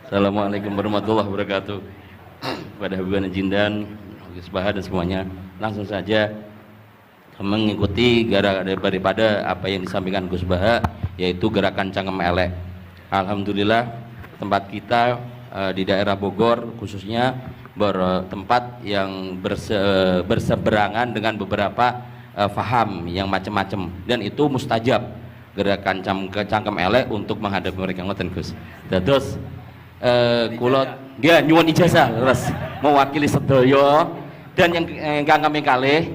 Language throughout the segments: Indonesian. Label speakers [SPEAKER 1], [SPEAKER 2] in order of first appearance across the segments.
[SPEAKER 1] Assalamualaikum warahmatullahi wabarakatuh. Pada Habibana Jindan, Gus Baha dan semuanya, langsung saja mengikuti daripada apa yang disampaikan Gus Baha, yaitu gerakan Cangkem Elek. Alhamdulillah tempat kita di daerah Bogor khususnya bertempat yang berseberangan dengan beberapa faham yang macam-macam, dan itu mustajab gerakan Cangkem Elek untuk menghadapi mereka ngoten Gus. Terus kulot dia nyuwun ijazah terus mewakili sedaya, dan yang kami kalih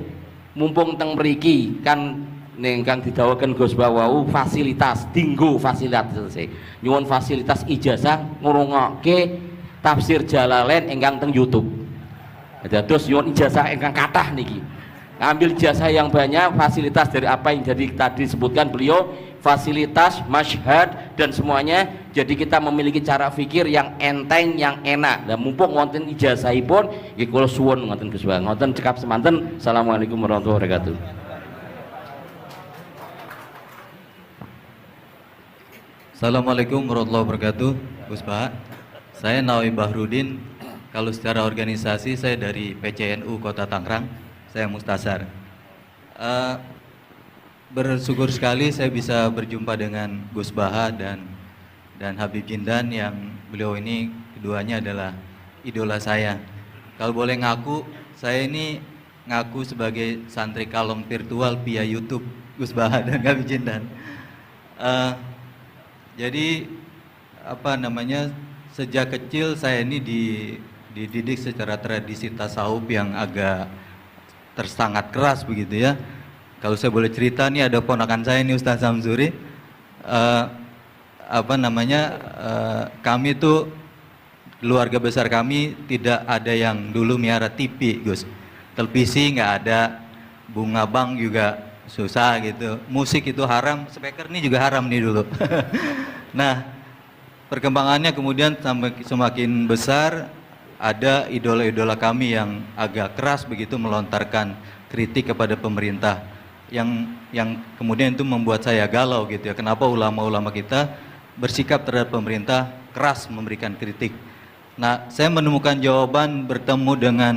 [SPEAKER 1] mumpung teng mriki kan ingkang didhawuhaken Gus Bawau fasilitas dinggo fasilitas nyuwun fasilitas ijazah ngrungokke tafsir Jalalain ingkang teng YouTube. Terus nyuwun ijazah ingkang kathah niki, ambil ijazah yang banyak, fasilitas dari apa yang jadi tadi disebutkan beliau, fasilitas, masyhad dan semuanya. Jadi kita memiliki cara fikir yang enteng, yang enak. Dan mumpung wonten ijazahipun nggih kula suwun ngoten Gus Bang. Ngoten cekap semanten. Assalamualaikum warahmatullahi wabarakatuh.
[SPEAKER 2] Assalamualaikum warahmatullahi wabarakatuh. Gus Pak, saya Nawawi Bahrudin. Kalau secara organisasi saya dari PCNU Kota Tangerang. Saya Mustasar. Bersyukur sekali saya bisa berjumpa dengan Gus Baha dan Habib Jindan, yang beliau ini keduanya adalah idola saya. Kalau boleh ngaku, saya ini ngaku sebagai santri kalong virtual via YouTube Gus Baha dan Habib Jindan. Jadi apa namanya, sejak kecil saya ini dididik secara tradisi tasawuf yang agak tersangat keras begitu ya. Kalau saya boleh cerita nih, ada ponakan saya ini Ustaz Samsuri, kami tuh keluarga besar kami tidak ada yang dulu miara TV Gus, televisi nggak ada, bunga bank juga susah gitu, musik itu haram, speaker ini juga haram nih dulu. Nah perkembangannya kemudian sampai semakin besar, ada idola-idola kami yang agak keras begitu melontarkan kritik kepada pemerintah, yang kemudian itu membuat saya galau gitu ya, kenapa ulama-ulama kita bersikap terhadap pemerintah keras memberikan kritik. Nah saya menemukan jawaban bertemu dengan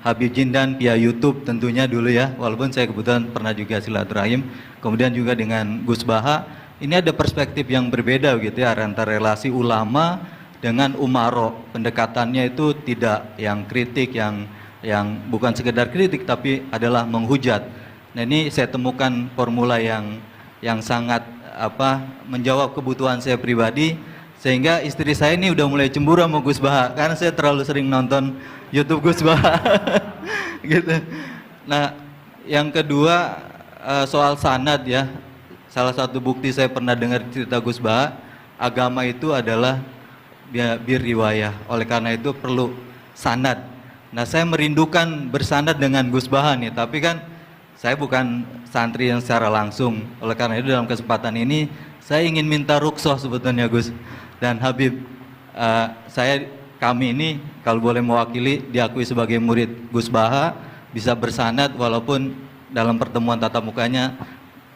[SPEAKER 2] Habib Jindan via YouTube tentunya dulu ya, walaupun saya kebetulan pernah juga silaturahim, kemudian juga dengan Gus Baha. Ini ada perspektif yang berbeda gitu ya, antara relasi ulama dengan umaro. Pendekatannya itu tidak yang kritik, yang bukan sekedar kritik tapi adalah menghujat. Nah ini saya temukan formula yang sangat menjawab kebutuhan saya pribadi, sehingga istri saya ini udah mulai cemburu sama Gus Baha karena saya terlalu sering nonton YouTube Gus Baha. Gitu. Nah yang kedua soal sanad ya, salah satu bukti saya pernah dengar cerita Gus Baha, agama itu adalah bir riwayah, oleh karena itu perlu sanad. Nah saya merindukan bersanad dengan Gus Baha nih, tapi kan saya bukan santri yang secara langsung, oleh karena itu dalam kesempatan ini saya ingin minta rukhsah sebetulnya Gus dan Habib, kami ini kalau boleh mewakili diakui sebagai murid Gus Baha, bisa bersanad walaupun dalam pertemuan tatap mukanya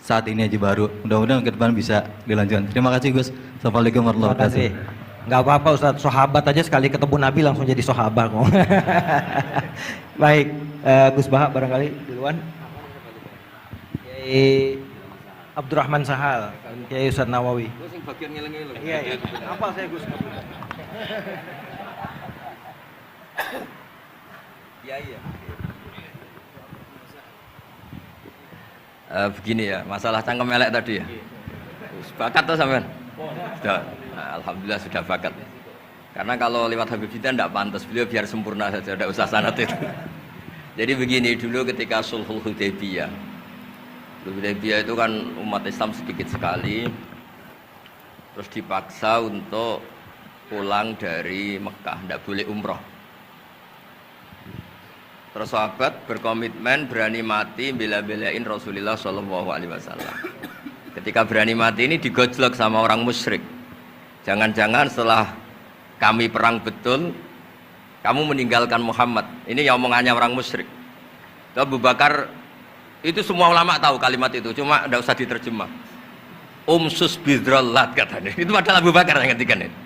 [SPEAKER 2] saat ini aja baru. Mudah-mudahan ke depan bisa dilanjutkan. Terima kasih Gus. Assalamualaikum warahmatullahi wabarakatuh.
[SPEAKER 3] Nggak apa-apa Ustaz, sahabat aja sekali ketemu Nabi langsung jadi sahabat kok. Baik, Gus Baha barangkali duluan. Kiai Abdurrahman Sahal, Kiai Ustaz Nawawi.
[SPEAKER 1] Gus yang bagian ngeleng-ngeleng.
[SPEAKER 3] Iya. Apa saya Gus?
[SPEAKER 1] Iya. Begini ya, masalah cangkem elek tadi ya. Bakat tuh sampean? Sudah, alhamdulillah sudah bakat. Karena kalau lewat Habib Jindan tidak pantas, beliau biar sempurna saja, tidak usah sanad itu. Jadi begini, dulu ketika Sulhul Hudaybiyah itu kan umat Islam sedikit sekali, terus dipaksa untuk pulang dari Mekah, tidak boleh umroh. Terus sahabat berkomitmen berani mati bela-belain Rasulullah SAW. Ketika berani mati ini digojlok sama orang musyrik. Jangan-jangan setelah kami perang betul, kamu meninggalkan Muhammad. Ini yang omongannya orang musyrik. Abu Bakar, itu semua ulama tahu kalimat itu, cuma tidak usah diterjemah. Umsus bidrollat katanya. Itu padahal Abu Bakar yang ngetikan itu.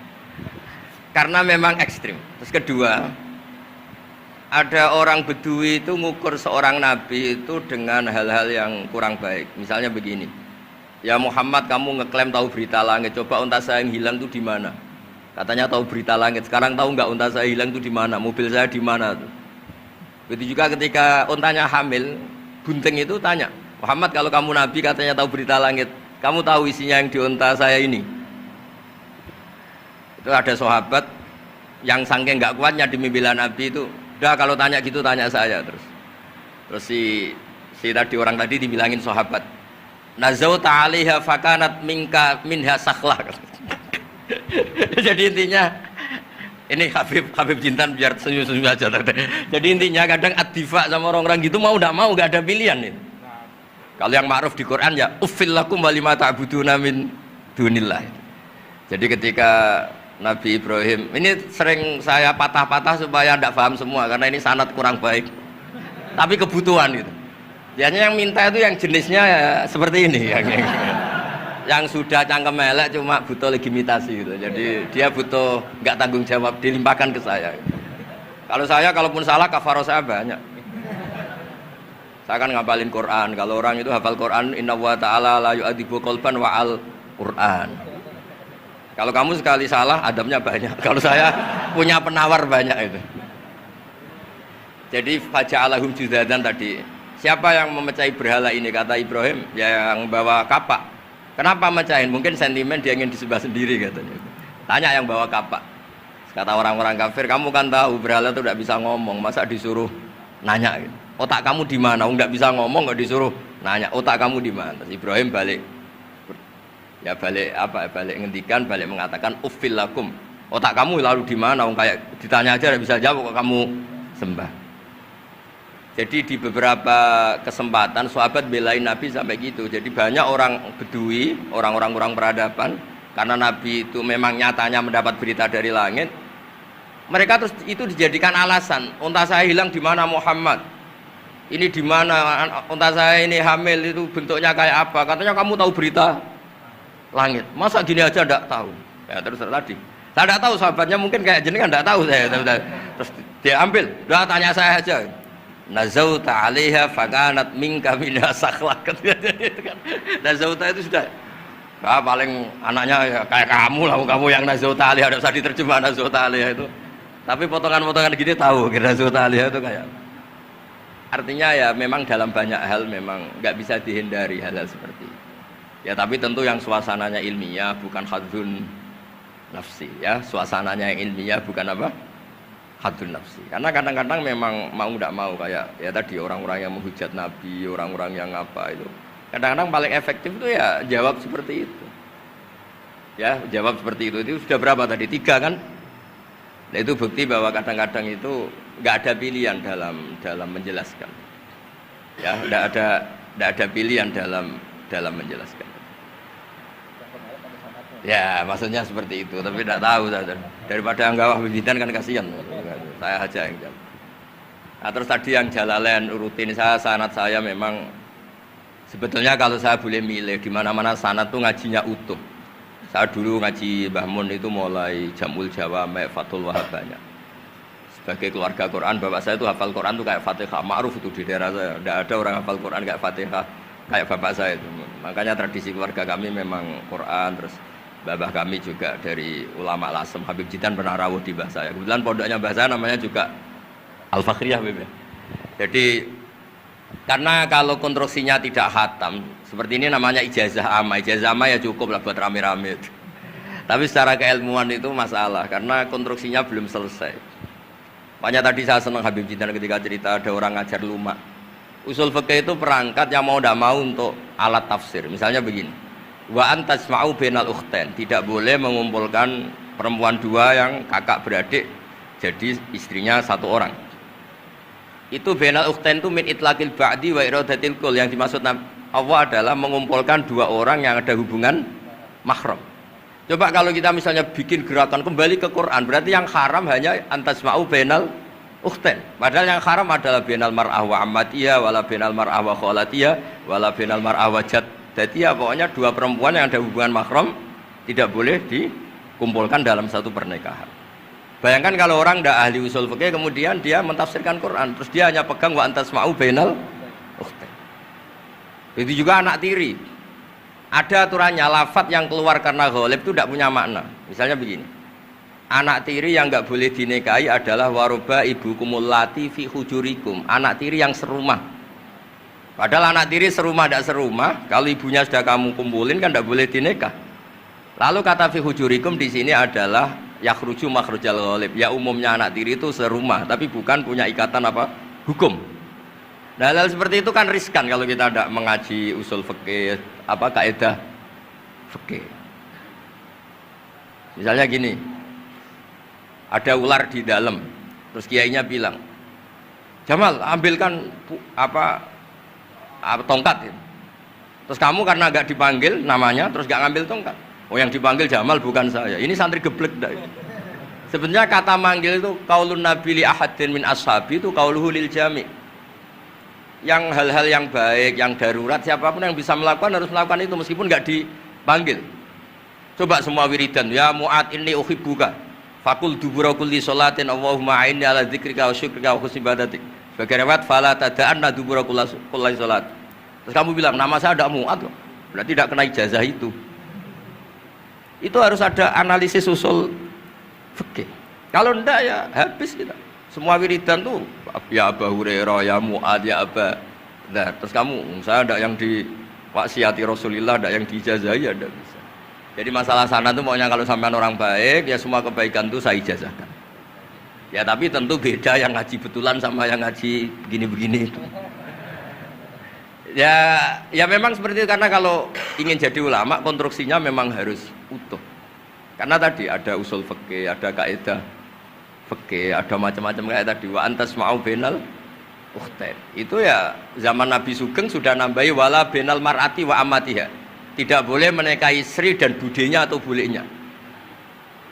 [SPEAKER 4] karena memang ekstrim. Terus kedua, ada orang Bedui itu ngukur seorang nabi itu dengan hal-hal yang kurang baik. Misalnya begini, ya Muhammad, kamu ngeklaim tahu berita langit, coba unta saya yang hilang itu di mana? Katanya tahu berita langit, sekarang tahu nggak unta saya hilang itu di mana? Mobil saya di mana? Begitu juga ketika untanya hamil, bunting itu tanya, Muhammad, kalau kamu nabi katanya tahu berita langit, kamu tahu isinya yang di unta saya ini? Itu ada sahabat yang saking nggak kuatnya demi bela nabi itu, udah kalau tanya gitu tanya saya terus si tadi orang tadi dibilangin sahabat, nazauta 'alaiha fakanat minha sakhlah. Jadi intinya ini Habib Jintan biar senyum-senyum aja. Jadi intinya kadang ad-difa sama orang-orang gitu mau tidak mau nggak ada pilihan itu. Kalau yang ma'ruf di Quran ya uffil lakum wa lima ta'buduna min dunillah. Jadi ketika Nabi Ibrahim, ini sering saya patah-patah supaya tidak paham semua karena ini sanad kurang baik. Tapi kebutuhan gitu. Biasanya yang minta itu yang jenisnya ya seperti ini yang sudah cangkem elek cuma butuh legitimasi gitu. Jadi dia butuh nggak tanggung jawab, dilimpahkan ke saya. Kalau saya kalaupun salah kafaro saya banyak. Saya kan ngapalin Quran. Kalau orang itu hafal Quran, inna wa ta'ala la yu'adzibu qalban wa al Quran. Kalau kamu sekali salah, adabnya banyak. Kalau saya punya penawar banyak itu. Jadi faja'alahum judadan tadi. Siapa yang memecahi berhala ini? Kata Ibrahim, ya yang bawa kapak. Kenapa mecahin? Mungkin sentimen dia ingin disembah sendiri katanya. Tanya yang bawa kapak. Kata orang-orang kafir, kamu kan tahu berhala itu tidak bisa ngomong, masa disuruh nanya gitu. Otak kamu di mana? Nggak bisa ngomong, nggak disuruh nanya. Otak kamu di mana? Terus Ibrahim balik ngendikan, balik mengatakan uffil lakum. Otak kamu lalu di mana? Kayak ditanya aja tidak bisa jawab kok kamu sembah. Jadi di beberapa kesempatan sahabat belain Nabi sampai gitu. Jadi banyak orang Bedui, orang-orang peradaban, karena Nabi itu memang nyatanya mendapat berita dari langit. Mereka terus itu dijadikan alasan. Unta saya hilang di mana Muhammad? Ini di mana? Unta saya ini hamil itu bentuknya kayak apa? Katanya kamu tahu berita langit. Masa gini aja enggak tahu? Ya terus tadi. Saya enggak tahu, sahabatnya mungkin kayak jenengan enggak tahu saya. Terus dia ambil, udah tanya saya aja. Nazauta 'alaiha fakanat minka minha sakhlah. Nazauta itu sudah paling anaknya ya kayak kamu lah, kamu yang nazauta 'alaiha, enggak usah diterjemah nazauta 'alaiha itu. Tapi potongan-potongan gini tahu kira nazauta 'alaiha itu kayak. Artinya ya memang dalam banyak hal memang nggak bisa dihindari hal-hal seperti itu. Ya tapi tentu yang suasananya ilmiah bukan hadzun nafsi ya, suasananya yang ilmiah bukan apa? Hadzun nafsi. Karena kadang-kadang memang mau tidak mau kayak ya tadi orang-orang yang menghujat Nabi, orang-orang yang apa itu. Kadang-kadang paling efektif itu ya jawab seperti itu. Ya, jawab seperti itu sudah berapa tadi? 3 kan? Nah, itu bukti bahwa kadang-kadang itu nggak ada pilihan dalam menjelaskan. Ya, nggak ada pilihan dalam menjelaskan. Ya, maksudnya seperti itu, tapi tidak tahu saja. Daripada anggap bibitan kan kasihan. Saya aja yang jawab. Nah, terus tadi yang Jalalain rutin sanad saya memang sebetulnya kalau saya boleh milih di mana-mana sanad tuh ngajinya utuh. Saya dulu ngaji Mbah Mun itu mulai Jamul Jawami, Fathul Wahab banyak. Sebagai keluarga Quran, bapak saya itu hafal Quran tuh kayak Fatihah, ma'ruf itu di daerah saya. Tidak ada orang hafal Quran kayak Fatihah kayak bapak saya itu. Makanya tradisi keluarga kami memang Quran. Terus babah kami juga dari ulama Lasem, Habib Jitan pernah rawuh di mbah saya. Kebetulan pondoknya mbah saya namanya juga Al-Fakhriyah. Jadi karena kalau konstruksinya tidak khatam seperti ini namanya ijazah amma. Ijazah amma ya cukup lah buat rame-rame. Tapi secara keilmuan itu masalah karena konstruksinya belum selesai. Makanya tadi saya senang Habib Jitan ketika cerita ada orang ngajar lumak. Usul fikih itu perangkat yang mau tidak mau untuk alat tafsir. Misalnya begini, wa antasma'u bainal ukhtain, tidak boleh mengumpulkan perempuan 2 yang kakak beradik jadi istrinya 1 orang. Itu bainal ukhtain itu min itlaqil ba'di wa iradatil kul, yang dimaksud Allah adalah mengumpulkan 2 orang yang ada hubungan mahram. Coba kalau kita misalnya bikin gerakan kembali ke Quran, berarti yang haram hanya antasma'u bainal ukhtain. Padahal yang haram adalah bainal mar'ah wa ammatiyah wala bainal mar'ah wa khalatiyah wala bainal mar'ah wa jaddatiyah. Pokoknya 2 perempuan yang ada hubungan mahram tidak boleh dikumpulkan dalam satu pernikahan. Bayangkan kalau orang tidak ahli usul fikih kemudian dia mentafsirkan Quran, terus dia hanya pegang wa antasma'u bainal ukhtain. Itu juga anak tiri. Ada aturannya, lafadz yang keluar karena ghalib itu tidak punya makna. Misalnya begini, anak tiri yang nggak boleh dinikahi adalah waroba ibu kumulati fi hujurikum, anak tiri yang serumah. Padahal anak tiri serumah tidak serumah, kalau ibunya sudah kamu kumpulin kan tidak boleh dinikah. Lalu kata fi hujurikum di sini adalah yakhruju makhrujal ghalib. Ya umumnya anak tiri itu serumah, tapi bukan punya ikatan apa? Hukum. Nah, hal seperti itu kan riskan kalau kita tidak mengaji usul fikih, apa kaidah fikih. Misalnya gini, ada ular di dalam, terus kiainya bilang, Jamal ambilkan tongkat. Terus kamu karena agak dipanggil namanya, terus gak ngambil tongkat. Oh yang dipanggil Jamal bukan saya. Ini santri geblek dah. Sebenarnya kata manggil itu qaulun nabi li ahadin min ashabi itu qauluhu lil jami'. Yang hal-hal yang baik, yang darurat siapapun yang bisa melakukan harus melakukan itu meskipun nggak dipanggil. Coba semua wiridan, ya Mu'ad inni uhibbuka. Fakul dubura kulli sholatin Allahumma a'inni ala dzikrika wa syukrika wa husni ibadatik. Sebagai riwayat fala tada'anna dubura kulli sholat. Terus kamu bilang nama saya ada Mu'ad loh. Berarti tidak kena ijazah itu. Itu harus ada analisis usul fikih. Kalau enggak ya habis kita. Semua wiridan tuh ya Abu Hurairah, ya Mu'ad, ya Aba. Nah, terus kamu, saya ada yang diwaksiati Rasulullah, ada yang diijazahi, ada bisa. Jadi masalah sana tuh maunya kalau sampean orang baik, ya semua kebaikan tuh saya ijazahkan. Ya tapi tentu beda yang ngaji betulan sama yang ngaji begini-begini itu. Ya memang seperti itu, karena kalau ingin jadi ulama konstruksinya memang harus utuh. Karena tadi ada usul fikih, ada kaidah fikih, ada macam-macam kayak tadi wa antasma'u bainal ukhtain. Itu ya zaman Nabi Sugeng sudah nambahi wala bainal mar'ati wa amatiha. Tidak boleh menikahi istri dan budenya atau bulenya.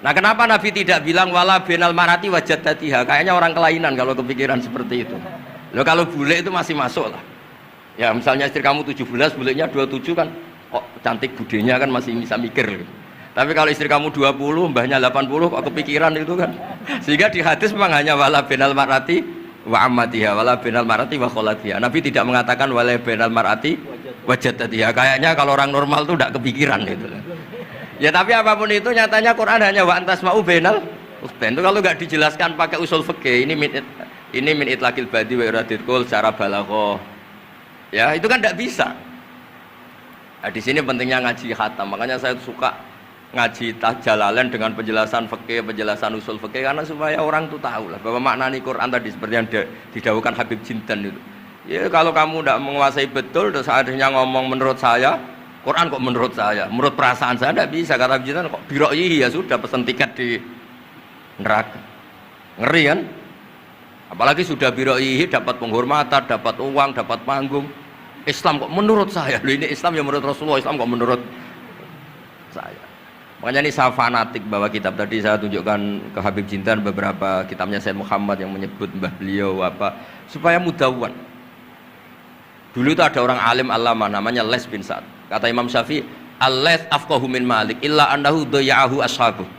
[SPEAKER 4] Nah, kenapa Nabi tidak bilang wala bainal mar'ati wa jaddatiha? Kayaknya orang kelainan kalau kepikiran seperti itu. Loh kalau bule itu masih masuk lah. Ya misalnya istri kamu 17, bulenya 27 kan kok cantik budenya kan masih bisa mikir gitu. Tapi kalau istri kamu 20, mbahnya 80 kok kepikiran itu kan. Sehingga di hadis memang hanya wala bainal mar'ati wa ammatiha, wala bainal mar'ati wa kholatiha. Nabi tidak mengatakan wala bainal mar'ati wa jaddatiha. Kayaknya kalau orang normal tuh tidak kepikiran gitu. Ya tapi apapun itu nyatanya Quran hanya wa antasma'u bainal ukhtain. Itu kalau nggak dijelaskan pakai usul fikih, ini min itlaqil badi wa iradil qul secara balaghah. Ya, itu kan tidak bisa. Nah, di sini pentingnya ngaji khatam. Makanya saya suka ngaji Jalalain dengan penjelasan fikih, penjelasan usul fikih, karena supaya orang tuh tahu lah bahwa maknani Quran tadi seperti yang didawuhkan Habib Jindan itu. Ya kalau kamu tidak menguasai betul, terus akhirnya ngomong menurut saya, Quran kok menurut saya, menurut perasaan saya tidak bisa. Kata Habib Jindan kok biroyi ya sudah pesen tiket di neraka. Ngeri kan? Apalagi sudah biroyi dapat penghormatan, dapat uang, dapat panggung. Islam kok menurut saya, loh ini Islam yang menurut Rasulullah, Islam kok menurut saya. Makanya ini saya fanatik bahwa kitab tadi saya tunjukkan ke Habib Jindan beberapa kitabnya Said Muhammad yang menyebut mbah beliau apa supaya mudawwan. Dulu itu ada orang alim alama namanya Les bin Sa'ad. Kata Imam Syafi'i, "Al-Les afqahu min Malik illa annahu dayya'ahu ashabuh."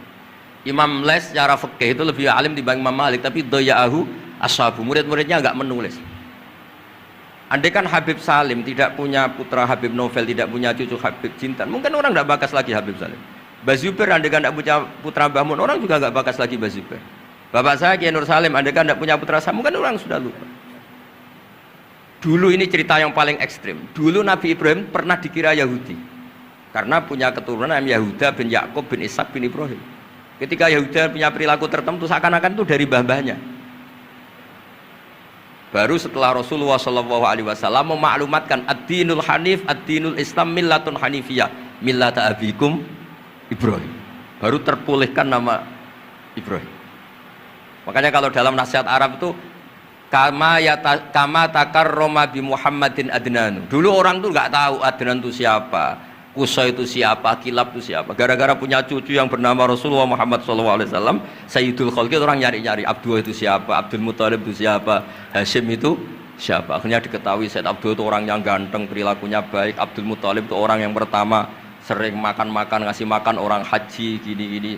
[SPEAKER 4] Imam Les secara fikih itu lebih alim dibanding Imam Malik, tapi dayya'ahu ashabuh. Murid-muridnya enggak menulis. Andai kan Habib Salim tidak punya putra Habib Novel, tidak punya cucu Habib Jindan, mungkin orang tidak bakas lagi Habib Salim. Mbah Zubair andai kan tidak punya putra Mbah Mun, orang juga tidak bakas lagi Mbah Zubair. Bapak saya Kiai Nur Salim andai kan tidak punya putra saya, mungkin orang sudah lupa. Dulu ini cerita yang paling ekstrim. Dulu Nabi Ibrahim pernah dikira Yahudi karena punya keturunan namanya Yahuda bin Yakub bin Ishak bin Ibrahim. Ketika Yahuda punya perilaku tertentu seakan-akan itu dari mbah-mbahnya. Baru setelah Rasulullah SAW memaklumatkan ad-dinul hanif, ad-dinul Islam millatun hanifiyah, millata abikum Ibrahim. Baru terpulihkan nama Ibrahim. Makanya kalau dalam nasihat Arab itu kama takarrama bi Muhammadin adnan. Dulu orang tuh nggak tahu Adnan itu siapa, Qusay itu siapa, Kilab itu siapa. Gara-gara punya cucu yang bernama Rasulullah Muhammad SAW, Sayyidul Khalqi, orang nyari-nyari Abdullah itu siapa, Abdul Muthalib itu siapa, Hashim itu siapa. Akhirnya diketahui Sayyid Abdul itu orang yang ganteng, perilakunya baik. Abdul Muthalib itu orang yang pertama sering makan-makan, ngasih makan orang haji, gini-gini.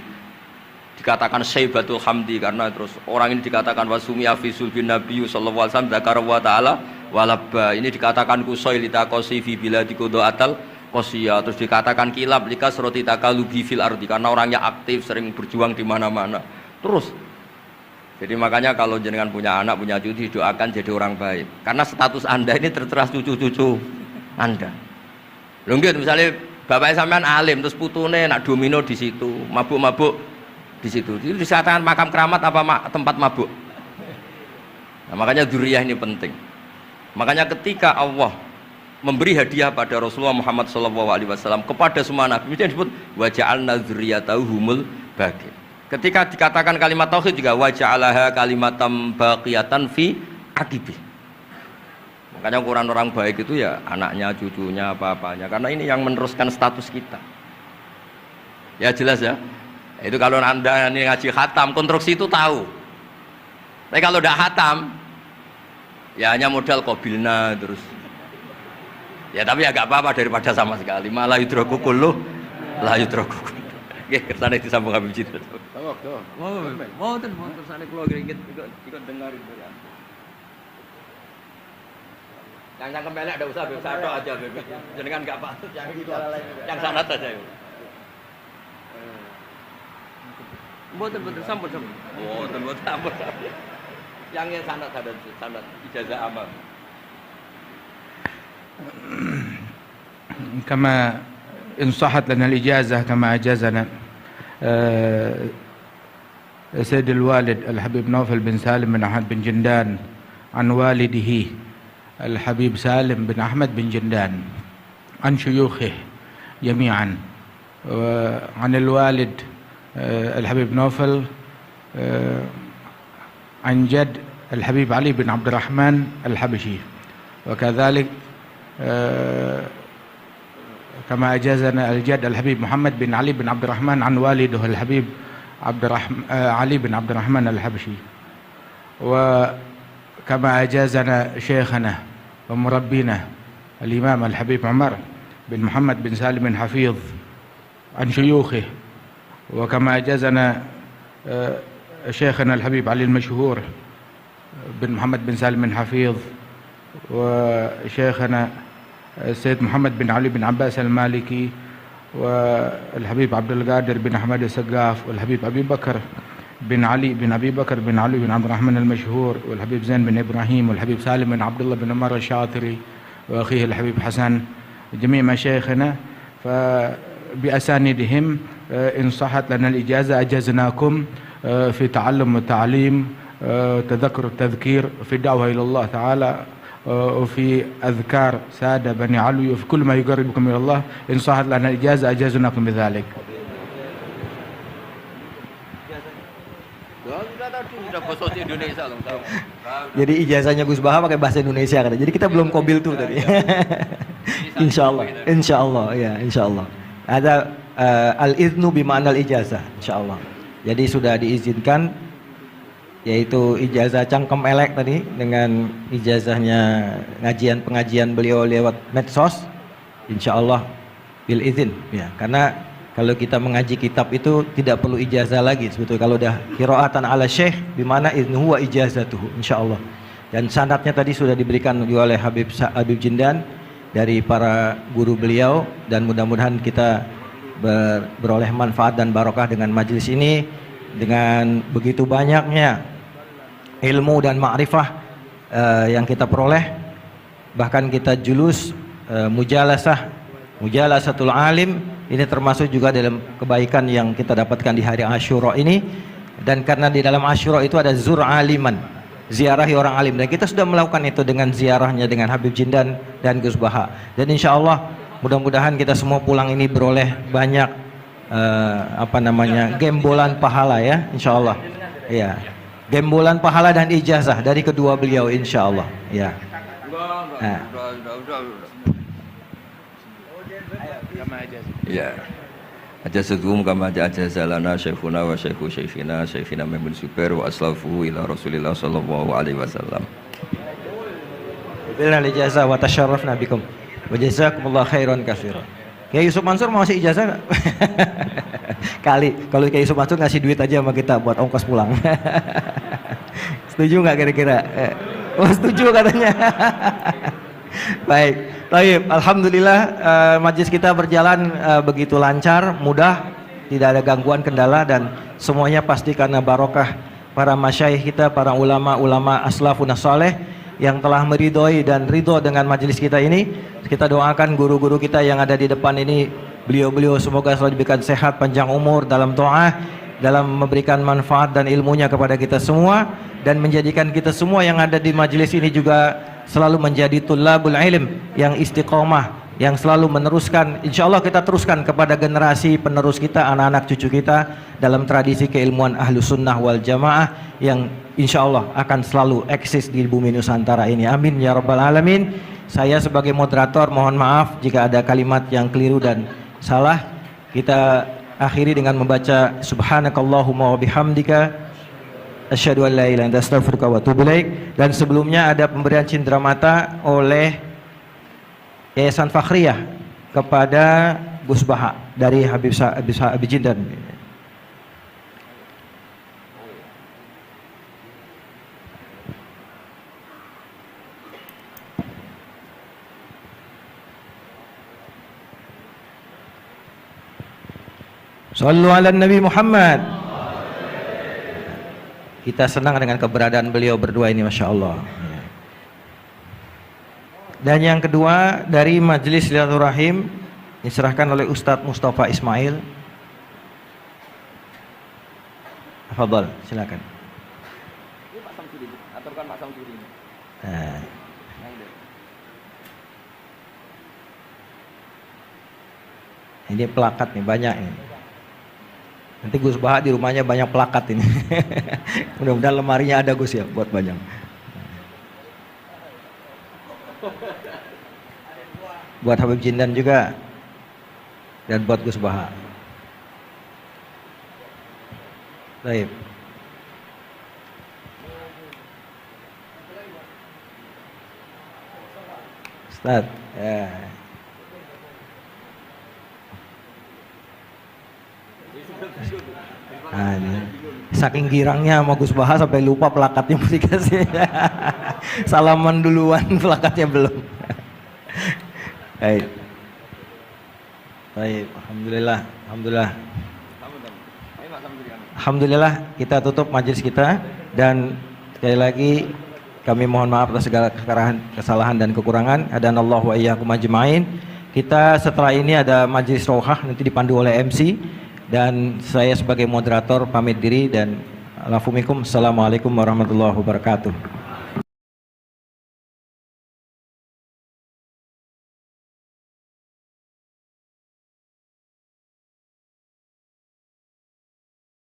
[SPEAKER 4] dikatakan Syaibatul Hamdi karena terus orang ini dikatakan wasumi afisul bin Nabi sallallahu alaihi wasallam dzakara wa ta'ala walabba, ini dikatakan kusoi litakosi fi bila dikodo atal kosia, terus dikatakan kilab likas roti takalubi fil ardi karena orangnya aktif sering berjuang di mana-mana terus. Jadi makanya kalau jenengan punya anak punya cucu didoakan jadi orang baik karena status anda ini tertera cucu-cucu anda. Lho nggih misalnya bapaknya sampean alim terus putune nak domino di situ mabuk-mabuk di situ itu disatakan makam keramat apa tempat mabuk. Nah, makanya dzurriyyah ini penting. Makanya ketika Allah memberi hadiah pada Rasulullah Muhammad SAW kepada semua nabi, itu disebut wa ja'alna dzurriyyatahu humul baqin. Ketika dikatakan kalimat tauhid juga wa ja'alaha kalimatam baqiyatan fi aqibi. Makanya ukuran orang baik itu ya anaknya, cucunya, apa-apanya. Karena ini yang meneruskan status kita. Ya jelas ya. Itu kalau anda ini ngaji khatam, konstruksi itu tahu. Tapi kalau tidak khatam, ya hanya modal qabilna terus. Ya tapi ya gak apa-apa daripada sama sekali. Malah yudroku kulluh, la yudroku kulluh. Nggih, kersane disambung Habib Jidat. Mau kersane kula ngringit ikut dengarin ya. Yang kembali ada usaha Habib Sado aja Habib. Jenengan enggak patut yang itu. Yang sanad saja ya. Mboten sampun. Mboten sampun. Yang sanad ijazah amal.
[SPEAKER 5] كما إن صحت لنا الإجازة كما أجازنا سيد الوالد الحبيب نوفل بن سالم بن أحمد بن جندان عن والده الحبيب سالم بن أحمد بن جندان عن شيوخه جميعا وعن الوالد الحبيب نوفل عن جد الحبيب علي بن عبد الرحمن الحبشي وكذلك كما أجازنا الجد الحبيب محمد بن علي بن عبد الرحمن عن والده الحبيب علي بن عبد الرحمن الحبشي وكما أجازنا شيخنا ومربينا الإمام الحبيب عمر بن محمد بن سالم حفيظ عن شيوخه وكما أجازنا شيخنا الحبيب علي المشهور بن محمد بن سالم حفيظ وشيخنا السيد محمد بن علي بن عباس المالكي والحبيب عبد القادر بن أحمد السقاف والحبيب أبي بكر بن علي بن أبي بكر بن علي بن عبد الرحمن المشهور والحبيب زين بن إبراهيم والحبيب سالم بن عبد الله بن عمر الشاطري وأخيه الحبيب حسن جميع مشايخنا فبأسانيدهم إن صحت لنا الإجازة أجزناكم في تعلم والتعليم تذكر التذكير في الدعوة إلى الله تعالى وفي أذكار سادة بني علوي وفي كل ما يقربكم إلى الله إن صحت لنا الإجازة أجازناكم بذلك.
[SPEAKER 3] Jadi ijazahnya Gus Baha pakai bahasa Indonesia kan. Jadi kita belum qabil tuh tadi. Insyaallah ya, insyaallah. Ada al-idnu bima'na al-ijazah, insyaallah. Jadi sudah diizinkan yaitu ijazah cangkem elek tadi dengan ijazahnya pengajian beliau lewat medsos, insyaallah bil izin ya, karena kalau kita mengaji kitab itu tidak perlu ijazah lagi sebetulnya kalau udah qiraatan ala syekh bimana idnuhu wa ijazatuhu insyaallah. Dan sanadnya tadi sudah diberikan juga oleh Habib Jindan dari para guru beliau, dan mudah-mudahan kita beroleh manfaat dan barokah dengan majelis ini, dengan begitu banyaknya ilmu dan ma'rifah yang kita peroleh. Bahkan kita julus mujalasatul alim, ini termasuk juga dalam kebaikan yang kita dapatkan di hari Asyura ini. Dan karena di dalam Asyura itu ada zur aliman, ziarahi orang alim, dan kita sudah melakukan itu dengan ziarahnya dengan Habib Jindan dan Gus Baha. Dan insya Allah mudah-mudahan kita semua pulang ini beroleh banyak gembolan pahala ya, insya Allah ya, gembolan pahala dan ijazah dari kedua beliau insya Allah ya.
[SPEAKER 4] Ya, ajazatuhum kama ajazalana syekhuna wa syekhu syekhina Muhammad Zubair wa aslafuhu ila Rasulillah sallallahu alaihi wasallam.
[SPEAKER 3] Bilna ijazah wa tasyarrafna bikum wa jazakumullah khairan katsiran. Ya Yusuf Mansur mau ngasih ijazah enggak? Kali kalau Kiai Yusuf Mansur ngasih duit aja sama kita buat ongkos pulang. Setuju nggak kira-kira? Oh setuju katanya. Baik, baik. Alhamdulillah majelis kita berjalan begitu lancar, mudah, tidak ada gangguan kendala dan semuanya pasti karena barokah para masyayikh kita, para ulama-ulama aslafun saleh yang telah meridhoi dan ridho dengan majelis kita ini. Kita doakan guru-guru kita yang ada di depan ini, beliau-beliau semoga selalu diberikan sehat, panjang umur dalam doa, dalam memberikan manfaat dan ilmunya kepada kita semua, dan menjadikan kita semua yang ada di majelis ini juga selalu menjadi tullabul ilm yang istiqomah, yang selalu meneruskan, insya Allah kita teruskan kepada generasi penerus kita, anak-anak cucu kita dalam tradisi keilmuan ahlu sunnah wal jamaah yang insya Allah akan selalu eksis di bumi Nusantara ini. Amin ya rabbal alamin. Saya sebagai moderator mohon maaf jika ada kalimat yang keliru dan salah. Kita akhiri dengan membaca subhanakallahumma wa bihamdika asyhadu an la ilaha illa anta astaghfiruka wa atubu ilaik. Dan sebelumnya ada pemberian cindera mata oleh Yayasan Fakhriyah kepada Gus Baha dari Habib Jindan. Sallu ala Nabi Muhammad. Kita senang dengan keberadaan beliau berdua ini, Masya Allah. Dan yang kedua dari Majelis Silaturahim diserahkan oleh Ustadz Mustafa Ismail. Fadhal, silakan. Ini pelakat nih banyak ini. Nanti Gus Baha di rumahnya banyak pelakat ini. Mudah-mudahan lemarinya ada Gus ya buat banyak. Buat Habib Jindan juga dan buat Gus Baha. Baik. Ustaz, ya. Nah, ini. Saking girangnya sama Gus Baha sampai lupa plakatnya mesti kasih. Salaman duluan, plakatnya belum. Baik. Baik, alhamdulillah, alhamdulillah. Alhamdulillah kita tutup majelis kita dan sekali lagi kami mohon maaf atas segala kesalahan dan kekurangan. Adanallahu wa iyyakum ajmain. Kita setelah ini ada majelis rohah nanti dipandu oleh MC dan saya sebagai moderator pamit diri dan assalamualaikum warahmatullahi wabarakatuh.